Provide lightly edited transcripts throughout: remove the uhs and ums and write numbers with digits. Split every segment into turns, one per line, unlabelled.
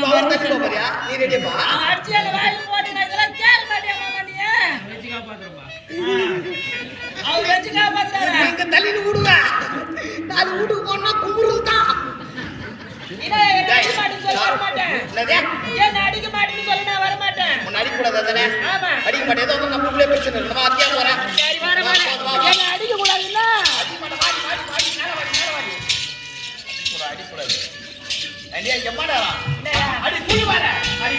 Power தட்டி போறியா நீ ரெடிப்பா
அடிச்சல வாயில போட்டு நான் இதெல்லாம் கேள மாட்டியா மாமா நீ வெச்சிகா பாக்குறப்பா அவ வெச்சிகா பாக்குறாரா
நீங்க தள்ளிட்டு விடுங்க நாலு வீட்டுக்கு போனா குமுறல் தான்
நீ அடிக்க மாட்டேன்னு சொல்ல வர மாட்டேன்
என்னதே
ஏன் அடிக்க மாட்டேன்னு சொல்ல நான் வர மாட்டேன்
உன்னை அடிக்க கூடாது தானே
ஆமா
அடிக்க மாட்டே ஏதோ நம்மளுக்குள்ளே பிரச்சனை இருக்கு நம்ம அத்தியா போறேன்
சரி வர ஏன் அடிக்க கூடாது இல்ல
அடி மாட்ட வாடி மேல வாடி அடி கூடாது அடியா எம்மாடா அடி கூடி வர அடி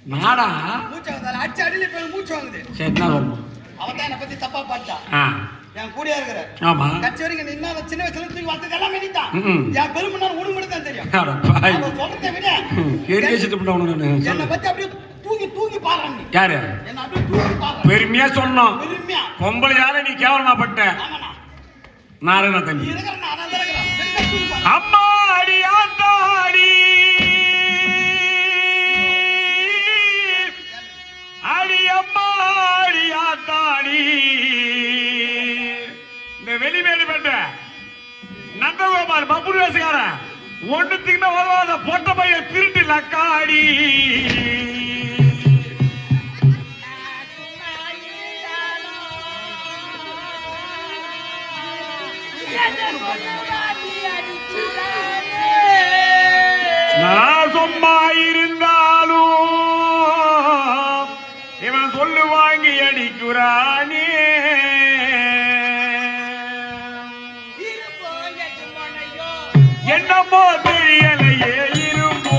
நாடா
மூச்சு வாங்குது அடிச்சு அடியில போய் மூச்சு வாங்குது
சரி என்ன சொல்லுங்க
அவன் தான் என்ன பத்தி தப்பா பாட்டா என் கூடியா இருக்கிற
ஆமா
கட்சி வரைக்கும் நின்னா சின்ன வயசுல தூக்கி வளர்த்தது எல்லாமே நீதான் என் பெருமை நான் உனக்கு மட்டும் தான் தெரியும் அவன் சொல்றதை விட என்னை பத்தி அப்படியே தூக்கி தூக்கி பாடுறான் நீ
யாரு
என்ன அப்படியே தூக்கி பாடுறான்
பெருமையா சொன்னோம்
பெருமையா
பொம்பளை யார நீ கேவலமா பட்ட நாராயண தம்பி
இருக்கிற நான் தான் இருக்கிறேன்
அம்மா அடி ஆத்தாடி அடி அம்மா அடி ஆத்தாடி இந்த வெளிமேடு பண்ற நந்தகோபால் பப்புரு வேசுகார ஒண்ணுத்துக்குன்னா வருவாத பொட்ட பையன் திருட்டு லக்காடி நான் சும்மா இருந்தாலும் இவன் சொல்லு வாங்கி அடிக்கிறானே என்னமோ தெரியலையே இரும்போ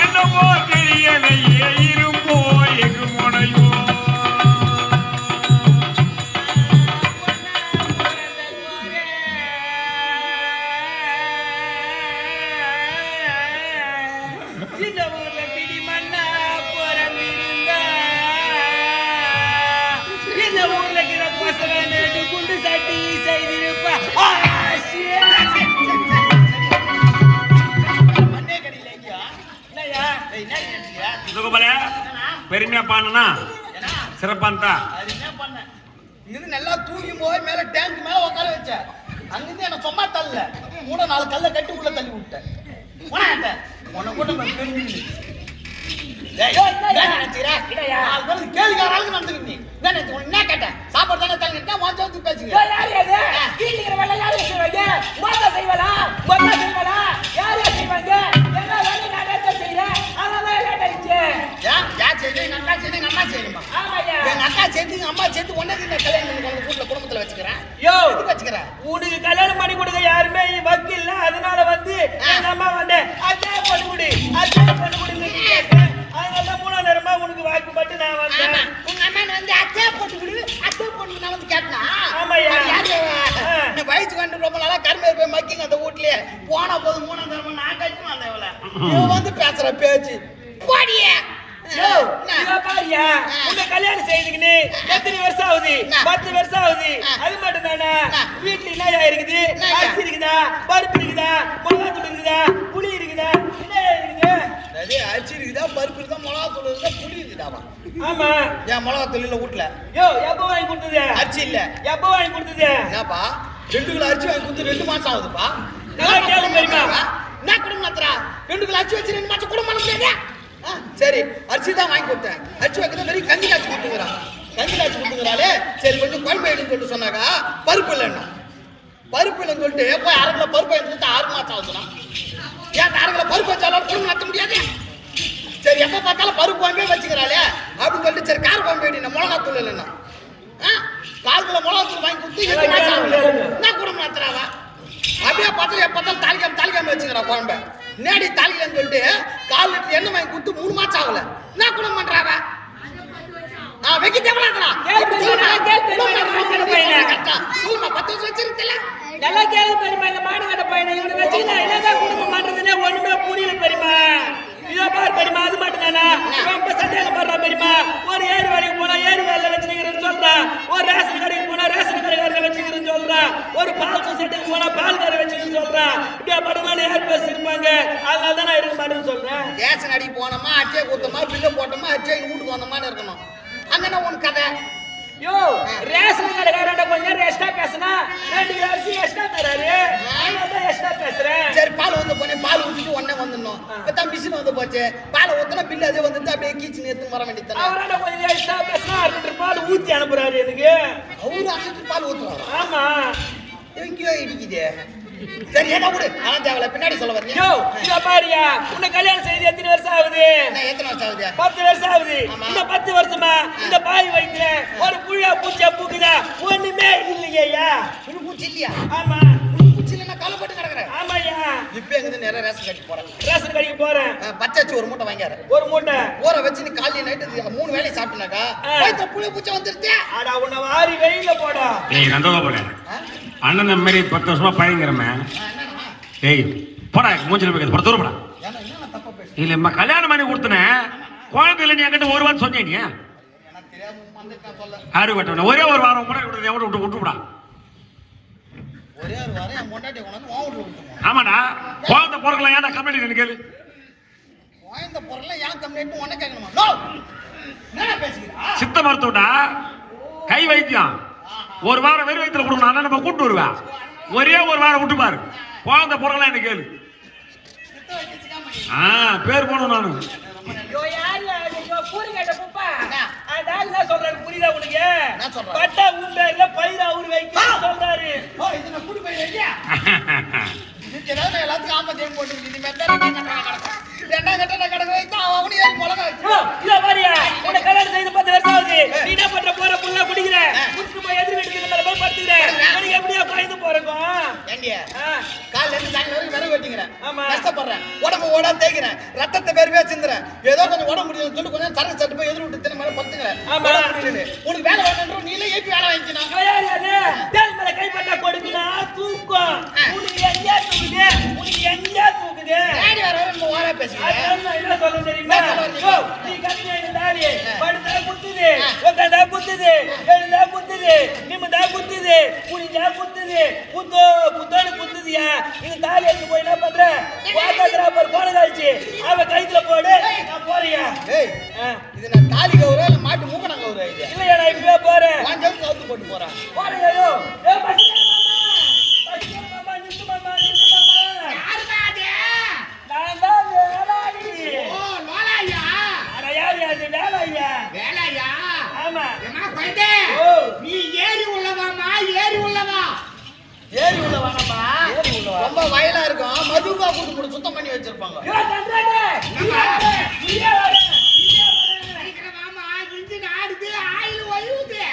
என்னமோ தெரியலையே இரும்போ எங்கு முனையோ
இந்த ஊர்ல பிடி மண்ணா போறந்திருந்தா இந்த ஊர்ல இருக்கிற பசங்க நேற்று குண்டு சாட்டி செய்திருப்பா
பெருமையா பாடுனா சிறப்பான்தா
இது நல்லா தூக்கி போய் மேல டேங்க் மேல உட்கார வச்ச அங்கிருந்து என்ன சும்மா தள்ள கூட 4 கல்ல கட்டி உள்ள தள்ளி விட்டேன் உன்னை கூட கேள்விக்காரளுக்கு நடந்துக்கிட்டு என்ன கேட்டேன் சாப்பாடு தானே தள்ளிட்டா மோசம் பேசுங்க
உனக்கு கல்யாணம் பண்ணி கொடுக்க யாருமே வக்கில்ல அதனால வந்து எங்க அம்மா வந்து அதே பண்ணி கொடு அதே பண்ணி கொடுங்க அதனால 3 நேரமா உனக்கு வாக்குப்பட்டு நான் வந்தேன்
உங்க அம்மா வந்து வயசுக்கு வந்து ரொம்ப நாளா கருமையை போய் மக்கிங்க அந்த வீட்லயே போன போது 3ஆம் தரமா நான் கழிச்சு வந்தேன் இவள வந்து பேசுற பேச்சு போடியே
பாரியா உங்க கல்யாணம் செய்துக்கின்னு எத்தனை வருஷம் ஆகுது 10 வருஷம் ஆகுது அது மட்டும் தானே வீட்டுல என்ன இருக்குது அரிசி இருக்குதா பருப்பு இருக்குதா மிளகாத்தூள் இருக்குதா புளி இருக்குதா என்ன இருக்குது
அரிசி இருக்குதா பருப்பு இருக்குதா மிளகாத்தூள் இருக்குதா புளி இருக்குதாவா
ஆமா
ஏன் மிளகாத்தூள் இல்ல வீட்டுல
யோ எப்ப வாங்கி கொடுத்தது
அரிசி இல்ல
எப்ப வாங்கி கொடுத்தது
என்னப்பா 2 கிலோ அரிசி வாங்கி கொடுத்து 2 மாசம் ஆகுதுப்பா
நல்லா கேளு தெரியுமா
என்ன குடும்பம் நடத்துறா 2 கிலோ அரிசி வச்சு 2 மாசம் குடும்பம் பண்ண முடியாதா சரி அரிசி தான் வாங்கி கொடுத்தேன் அரிசி வைக்கிறது வெறும் கஞ்சி காய்ச்சி கொடுத்துக்கிறான் கஞ்சி காய்ச்சி கொடுத்துக்கிறாளே சரி கொஞ்சம் குழம்பு எடுன்னு சொல்லிட்டு சொன்னாக்கா பருப்பு இல்லைன்னா பருப்பு இல்லைன்னு சொல்லிட்டு போய் 1/2 கிலோ பருப்பு எடுத்து 6 மாசம் ஆகுதுன்னா ஏன் 1/2 கிலோ பருப்பு வச்சாலும் குடும்பம் நடத்த முடியாது சரி எப்ப பார்த்தாலும் பருப்பு குழம்பே வச்சுக்கிறாளே அப்படின்னு சொல்லிட்டு சரி கார குழம்பு எடுனா மிளகாத்தூள் இல்லைன்னா 4 கிலோ மிளகாத்தூள் வாங்கி கொடுத்து 8 மாசம் ஆகுது என்ன குடும்பம் நடத்துறாவா அப்படியே பார்த்தாலும் தாளிக்காம வச்சுக்கிறா குழம்பு நேடி தாளிக்கலன்னு சொல்லிட்டு 4 லிட்டர் எண்ணெய் வாங்கி கொடுத்து 3 மாசம் ஆகல என்ன குடும்பம் பண்றாவ வெக்கி தேவலாங்கடா சொல்லுமா 10 வருஷம் வச்சிருக்கல
நல்லா கேளு பெரியமா இந்த மாடு கட்ட பையனை இவனை வச்சுக்கினா என்னதான் குடும்பம் பண்றதுன்னே ஒண்ணுமே புரியல பெரியமா இதோ பாரு பெரியமா அது மட்டும் தானா ரொம்ப சந்தேகப்படுறான் பெரியமா ஒரு ஏறு வேலைக்கு போனா ஏறு வேலையில வச்சுக்கிறேன்னு சொல்றான் ஒரு ரேஷன் கடைக்கு போனா ரேஷன் கடைக்காரங்க வச்சுக்கிறேன்னு சொல்றான் ஒரு பால் சொசைட்டிக்கு போனா பால் கடை வச்சுக்கிறேன்னு சொல்றான் இப்படியா படுமான ஏர் பஸ் இருப்பாங்க அதனால தான் நான் இருக்க மாட்டேன்னு சொல்றேன்
ரேஷன் அடி போனோமா அச்சே கூத்தமா பில்ல போட்டோமா அச்சே வீட்டுக்கு வந்தோமான்னு இருக்கணும் அங்கே உன் கதை
யோ ரேஷன் கடைக்காரண்ட கொஞ்சம் எக்ஸ்ட்ரா பேசினா 2 கிலோ அரிசி எக்ஸ்ட்ரா தராரு நான் எக்ஸ்ட்ரா பேசுறேன்
சரி பால் வந்து போனேன் பால் ஊத்திட்டு உடனே வந்துடணும் இப்பதான் மிஷின் வந்து போச்சு பால் ஊத்தினா பில்லு அதே வந்துட்டு அப்படியே கீச்சு எடுத்து வர வேண்டியது
அவராண்ட கொஞ்சம் எக்ஸ்ட்ரா பேசினா 1 லிட்டர் பால் ஊத்தி அனுப்புறாரு எனக்கு
அவரு 1 லிட்டர் பால் ஊத்துறாரு
ஆமா
எங்கேயோ இடிக்குது சரி ஏதா விடு ஆனா தேவையில்ல பின்னாடி சொல்ல வரீங்க
யோ இத பாரியா உன்னை கல்யாணம் செய்து எத்தனை வருஷம் ஆகுது
எத்தனை வருஷம் ஆகுது
10 வருஷம் ஆகுது இந்த 10 வருஷமா இந்த பாய் வயித்துல ஒரு புழியா பூச்சா பூக்குதா ஒண்ணுமே இல்லையா
புழு பூச்சி இல்லையா
ஆமா
புழு பூச்சி இல்லைன்னா கவலைப்பட்டு கிடக்குறேன்
ஆமாய்யா
இப்ப எங்க நேரம் ரேஷன் கடைக்கு போறேன்
ரேஷன் கடைக்கு போறேன்
பச்சாச்சு ஒரு மூட்டை வாங்கியாரு
ஒரு மூட்டை
ஊற வச்சு நீ காலையில நைட்டு 3 வேளை சாப்பிட்டனாக்கா வயித்துல புழு பூச்சி வந்துருச்சு
அட உன்னை வாரி வெயில போடா
ஏய் நந்தகோபால அண்ணன் மாதிரி 10 வருஷமா பழங்கிறமே ஏய் போடா மூஞ்சில போய் பட தூரப்படா
என்ன தப்பா பேசு
இல்லம்மா கல்யாணம் பண்ணி கொடுத்தனேன் குழந்தை இல்லை நீ என்கிட்ட ஒரு வாரம் சொன்னீங்க
எனக்கு தெரியாம வந்துட்டேன் சொல்ல
ஆறு கட்டணும் ஒரே ஒரு வாரம் முன்னாடி விட்டுவிடா
ஒரே ஒரு வாரம் என் பொண்டாட்டி கொண்டாந்து உன் வீட்டுல விட்டுருவோம்
ஆமாடா குழந்தை பிறக்கலாம் ஏன்டா கம்ப்ளைண்ட் கேளு
இந்த பொருள்லாம் ஏன் கம்ப்ளைண்ட் உன்ன கேட்கணுமா நோ என்ன பேசுகிறா
சித்த மருத்துவடா கை வைத்தியம் ஒரு வாரம் வெறும் வயிற்றுல கொடுக்கணும் நம்ம கூட்டு வருவேன் ஒரே ஒரு வாரம் விட்டு பாரு குழந்தை பிறக்கலாம் என்ன கேளு பேர் போனோம் நானு
யோ யாரு யோ பூரி கேட்ட குப்பா அந்த ஆள் என்ன சொல்றாரு புரியுதா உனக்கு
என்ன சொல்றாரு
பட்டா உன் பேர்ல பயிர் அவரு வைக்க சொல்றாரு
ஓ இது நான் கூட்டி போய் வையா இது ஏதாவது எல்லாத்துக்கும் ஆமா தேம் போட்டு இது மெத்தட ரெண்டாம் கட்ட கடை வைத்தா அவனே ஏறி மிளகா வச்சு
இல்ல பாரியா உன்னை கல்யாணம் செய்து 10 வருஷம் ஆகுது நீ என்ன பண்ற போற புள்ள குடிக்கிற குடிச்சு போய் எதிர் வீட்டுக்கு மேல போய் படுத்துக்கிற எனக்கு எப்படியா பயந்து போறேங்க
ஏண்டியா காலைல இருந்து சாயங்காலம் வரைக்கும் விறகு வெட்டிக்கிறேன்
ஆமா
கஷ்டப்படுறேன் உடம்பு ஓடா தேய்க்கிறேன் ரத்தத்தை வேர்வையா சிந்துறேன் ஏதோ கொஞ்சம் உடம்பு முடியும் சொல்லி கொஞ்சம் சரக்கு சட்டு போய் எதிர் விட்டு தின மேல படுத்துக்கிறேன்
ஆமா
உனக்கு வேலை வேணும்ன்ற நீல ஏப்பி வேலை வாங்கிக்கணும்
தேல் மேல கைப்பட்டா கொடுக்குனா தூக்கம் உனக்கு எங்க தூக்குது
டேடி வர நம்ம ஓரா பேசுறேன்
என்ன சொல்ல தெரியுமா நீ கட்டின தாலி படுத்தா குத்துது உட்காந்தா குத்துது எழுந்தா குத்துது நிமிந்தா குத்துது குனிஞ்சா குத்துது குத்தோன்னு குத்துதியா இது தாலி எடுத்து போய் என்ன பண்ற வாக்காக்குறாப்பர் போன காய்ச்சி அவ கைத்துல போடு நான் போறியா
ஏய் இது நான் தாலி கவுறா இல்ல மாட்டு மூக்கணம் கவுறா இது
இல்லையா நான் இப்பவே போறேன்
வாஞ்சம் கவுத்து போட்டு போறேன்
போறியா யோ ஏ பசியா மாமா நித்து மாமா யாருடா அது நான் தான் வேலாடி
ஓ லோலாயா
அட யார் அது வேலாயா
வேலாயா
ஆமா
ஏமா கொய்தே நீ ஏறி உள்ளவாமா ஏறி உள்ளவா ஏறி உள்ளவானமா ரொம்ப வயலா இருக்கும் மதுபா கூட்டு சுத்தம் பண்ணி வச்சிருப்பாங்க
யோ தண்டரே நீயே வர
மாமா இன்ஜின் ஆடுது ஆயில் ஒயுது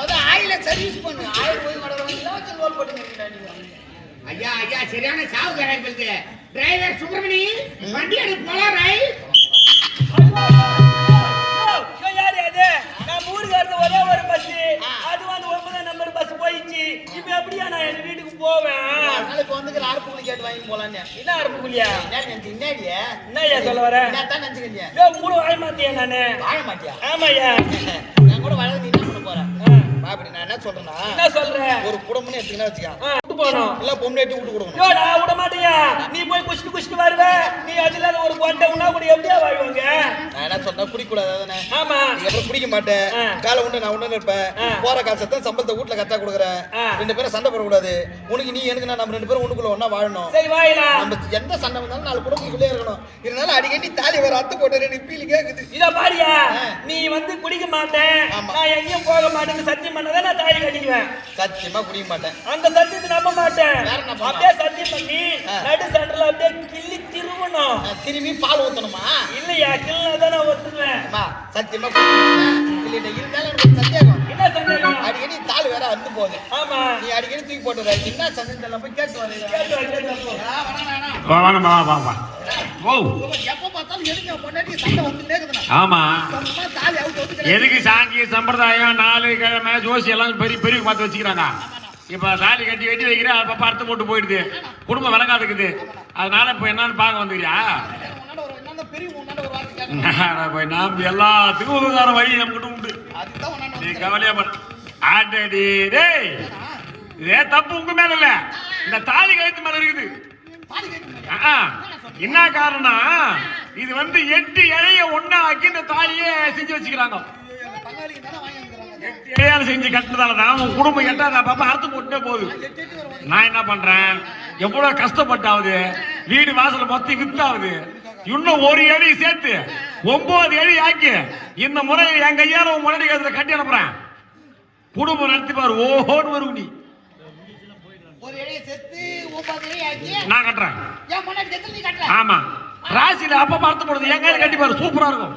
ஆடா
ஆயில சர்வீஸ் பண்ணு ஆயில் போய் கடறவங்க இலவச லோன் போட்டு நிக்கிறாங்க ஐயா ஐயா சரியான சாவு கரெக்ட் டிரைவர் சுப்ரமணி வண்டி எடுத்து போலாம் ரைட்
யோ யார் அது நான் ஊருக்கு வரது ஒரே ஒரு பஸ் அது வந்து 9 நம்பர் பஸ் போயிச்சு இப்போ போவேன்.
அதனால இப்ப வந்து அறுப்பு குழி கேட்டு வாங்கி போலான்னு.
என்ன அறுப்பு புள்ளியா?
என்ன நினைச்சு என்னடியே?
என்னய்யா சொல்ல வர?
என்னத்தான் நினைச்சுக்கிறிய?
யோ கூட வாழ மாட்டியா நானு?
வாழ மாட்டியா?
ஆமாய்யா.
நான் கூட வாழ நீ என்ன பண்ண போற? அப்படி நான் என்ன சொல்றேன்னா,
என்ன சொல்ற?
ஒரு குடும்பம்னு எடுத்துக்கினா வச்சுக்க.
விட்டு போறோம்.
இல்ல பொம்மைட்டி விட்டு கொடுக்கணும்.
யோ நான் விட மாட்டியா? நீ போய் குஷ்டு வருவ. நீ அது இல்லாத ஒரு கொண்டை உண்ணா கூட எப்படியா வாழ்வாங்க?
நான் என்ன சொல்றேன், குடிக்க கூடாது தானே?
ஆமா.
இதுக்கப்புறம் குடிக்க மாட்டேன். காலை உண்டு நான் உண்டு இருப்பேன். போற காசத்தை சம்பளத்தை வீட்டுல கரெக்டா கொடுக்குறேன். 2 பேரும் சண்டை போடக்கூடாது. உனக்கு நீ எனக்கு நம்ம 2 பேரும் உனக்குள்ள ஒண்ணா வாழணும்.
சரி வாயிலாம்.
நம்ம எந்த சண்டை வந்தாலும் 4 குடும்பத்துக்குள்ளே இருக்கணும். இதனால அடிக்கடி தாலி வர அத்து போட்டு எனக்கு பீலி கேக்குது.
இத பாரியா, நீ வந்து குடிக்க மாட்டேன், நான் எங்கேயும் போக மாட்டேன்னு சத்தியம் பண்ணதான் நான் தாலி கட்டிக்குவேன்.
சத்தியமா குடிக்க மாட்டேன்.
அந்த சத்தியத்தை நம்ப மாட்டேன். அப்படியே சத்தியம் பண்ணி நடு சென்டர்ல அப்படியே கிள்ளி திருவணும்.
திரும்பி பால் ஊத்தணுமா?
இல்லையா, கிள்ளதான் நான் ஒத்துக்குவேன்.
சத்தியமா இல்ல இருந்தாலும் எனக்கு சந்தேகம்.
என்ன சந்தேகம்?
அடிக்கடி தாலி வேற அந்து போகுது.
ஆமா,
நீ அடிக்கடி தூக்கி போட்டுற. என்ன சந்தேகம் போய் கேட்டு
வா ஓ
எப்ப பார்த்தாலும் எதுக்கு பொண்டாட்டி சண்டை வந்துட்டே இருக்குதுண்ணா.
ஆமா,
தாலி அவுத்து
எதுக்கு சாங்கிய சம்பிரதாயம் 4 கிழமை ஜோசி எல்லாம் பெரிய பெரிய பார்த்து வச்சுக்கிறாங்க. இப்ப தாலி கட்டி வெட்டி வைக்கிற அப்ப அறுத்து போட்டு போயிடுது, குடும்பம் விளங்காதுக்குது. அதனால இப்ப என்னன்னு பார்க்க வந்துக்கிறியா? நாம் எல்லாத்துக்கும் உதவுதார வழி நம்ம கிட்ட உண்டு. நீ கவலையா ஆட்டடி டேய், இதே தப்பு உங்க மேல இல்ல, இந்த தாலி கழுத்து மேல இருக்குது. என்ன காரணம்? இது வந்து 8 இழைய ஒண்ணா ஆக்கி இந்த தாலியே செஞ்சு வச்சுக்கிறாங்க. 8 இழையால செஞ்சு கட்டுறதாலதான் உன் குடும்பம் எட்டாத பாப்பா அறுத்து போட்டுட்டே போகுது. நான் என்ன பண்றேன், எவ்வளவு கஷ்டப்பட்டாவது வீடு வாசல மொத்தம் வித்தாவுது. இன்னும் 1 இழி சேர்த்து 9 இழி ஆக்கி இந்த முறை என் கையால உன் முன்னாடி கட்டி அனுப்புறேன். குடும்பம் நடத்தி பாரு, ஓஹோன்னு வரும். நீ நான் கட்டுறேன். ஆமா, ராசியில அப்ப பார்த்து போடுறது என் கையில கட்டி பாரு, சூப்பரா இருக்கும்,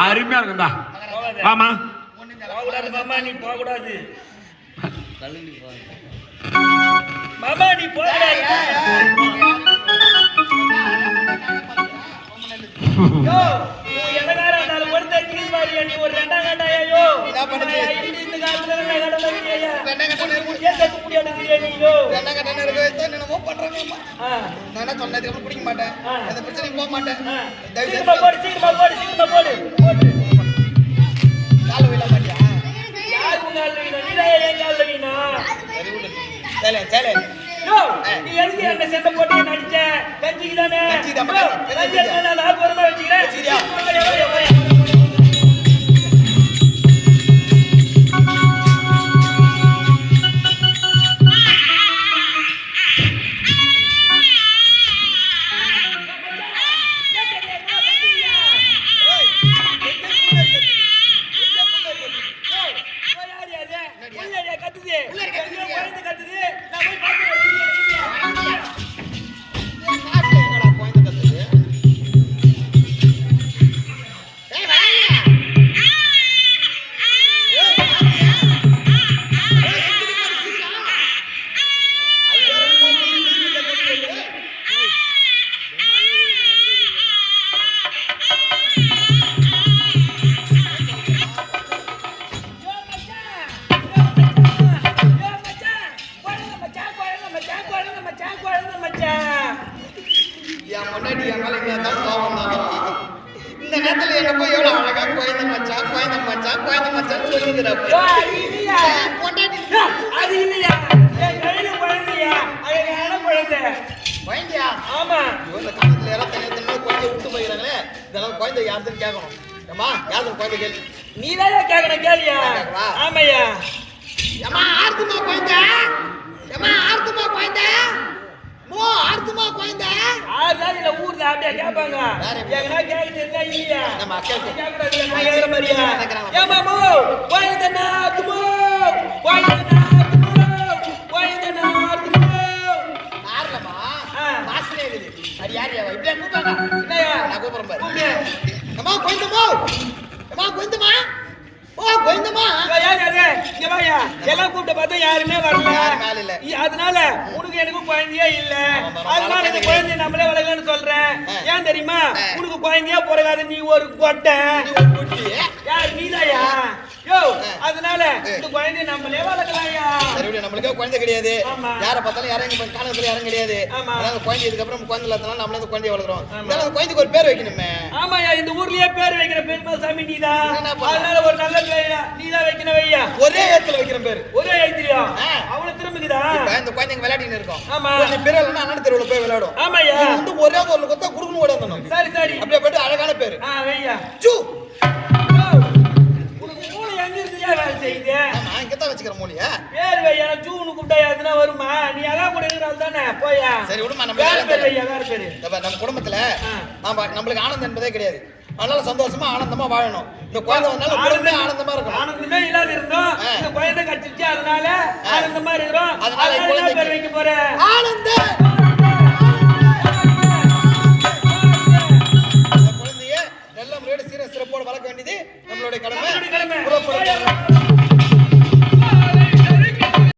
அருமையா இருக்கும்டா. ஆமா,
மாமா நீ போக கூடாது. மாமா நீ போக நீ ஒரு 2ஆம் கட்டாயோ இந்த காலத்துல
குடிக்க மாட்டேன், அந்த பிரச்சனைக்கு போக மாட்டேன். கால விழ மாட்டியா?
நீ எதுக்கு என்ன சண்டை போட்டு நடிச்ச? கஞ்சிக்கு தானே வச்சுக்கிறேன்.
இந்த நேரத்துல என்ன போய் எவ்வளவு அழகா குழந்தை மச்சான் குழந்தை மச்சான் குழந்தை மச்சான் சொல்லிக்கிறப்ப
அது இல்லையா, குழந்தையா அழகான குழந்தை.
குழந்தையா?
ஆமா,
இந்த காலத்துல யாராவது தனியா குழந்தை விட்டு போயிடறாங்களே, இதெல்லாம் குழந்தை யாருன்னு கேட்கணும். ஏமா யாரும் குழந்தை கேள்வி
நீதான் கேட்கணும், கேளியா? ஆமையா.
ஏமா ஆர்த்துமா குழந்தை, ஏமா ஆர்த்துமா குழந்தை, மோ ஆர்த்துமா குழந்தை.
ஆறுதான் இல்ல ஊர்ல அப்படியே கேட்பாங்க. எங்கனா கேட்குறீங்களா இல்லையா?
நம்ம அக்கா
கேட்கக்கூடாது, நான் கேட்கிற மாதிரியா? ஏமா மோ குழந்தை நாத்துமோ, குழந்தை நாத்துமோ, குழந்தை நாத்துமோ.
ஆறலமா வாசனை இருக்குது. அது யார் யாவா இப்படியே கூப்பிடுறாங்க.
என்னையா
நான் கூப்பிடுறேன் பாரு. ஏமா குழந்தைமா, ஏமா குழந்தைமா, ஓ கோவிந்தம்மா
யாரு அது? இங்க வாயா. எல்லாம் கூப்பிட்டு பார்த்தா யாருமே வரல.
யாரும் மேல இல்ல.
அதனால உனக்கு எனக்கு குழந்தையே இல்ல.
ஆமா,
அதனால இந்த குழந்தைய நம்மளே வளர்க்கலாம்னு சொல்றேன். ஏன் தெரியுமா? உனக்கு குழந்தையா பிறகாது, நீ ஒரு கொட்டை.
நீ ஒரு குட்டி.
யார் நீதாயா? யோ, அதனால இந்த குழந்தைய நம்மளே வளர்க்கலாம்யா.
சரி விடு, நம்மளுக்கே குழந்தை கிடையாது.
ஆமா.
யாரை பார்த்தாலும் யாரும் இங்க காணத்துல யாரும் கிடையாது.
ஆமா.
அதனால அந்த குழந்தை இதுக்கப்புறம் குழந்தை இல்லாதனால நம்மளே அந்த குழந்தைய வளர்க்குறோம். இதனால அந்த குழந்தைக்கு ஒரு பேர் வைக்கணுமே.
ஆமாயா, இந்த ஊர்லயே பேர் வைக்கிற பெருமாள் சாமி நீதான்.
என்ன பண்ண?
அதனால ஒரு நல்ல பேர் நீதான் வைக்கணும் வையா.
ஒரே இடத்துல வைக்கிற பேரு.
ஒரே எழுத்திரியா?
ஆ.
அவ்வளவு திரும்பிக்குதா?
இப்ப இந்த குழந்தைங்க விளையாடின்னு இருக்கும்.
ஆமா.
நீ பிறகு அண்ணன் தெருவுல போய் விளையாடும்.
ஆமாயா.
நீ வந்து ஒரே ஒரு கொத்தா குடுக்கணும் ஓட வந்தணும்.
சரி சரி.
அப்படியே போயிட்டு அழகான பேரு.
வையா.
சூ.
யோ, உனக்கு மூளை எங்க இருந்துயா வேலை செய்யுது?
ஆமா, இங்கதான் வச்சுக்கிற மூலியா.
பேர் வையா. ஜூனு கூப்பிட்டா எதுனா வருமா? நீ அதான் கூட இருக்கிறாள் தானே. போயா.
சரி விடுமா, நம்ம
வேற பேர் வையா, வேற பேரு.
நம்ம குடும்பத்துல
ஆ.
ஆமா நம்மளுக்கு ஆனந்தம் என்பதே கிடையாது. அதனால சந்தோஷமா ஆனந்தமா வாழணும். இந்த குழந்தை வந்தாலும் குடும்பமே ஆனந்தமா இருக்கணும்.
ஆனந்தமே இல்லாத இருந்தோம்.
ஆ.
இந்த குழந்தை கடிச்சிருச்சு, அதனால ஆனந்தமா இருக்கிறோம்.
அதனால
அதனால என்ன
குழந்தைக்கு
பேர் வைக்க போற?
ஆனந்த இந்த குழந்தைய நல்ல முறையோட சீர சிறப்போட வளர்க்க வேண்டியது நம்மளுடைய கடமை.
நம்மளுடைய கடமை.
புறப்படுங்க.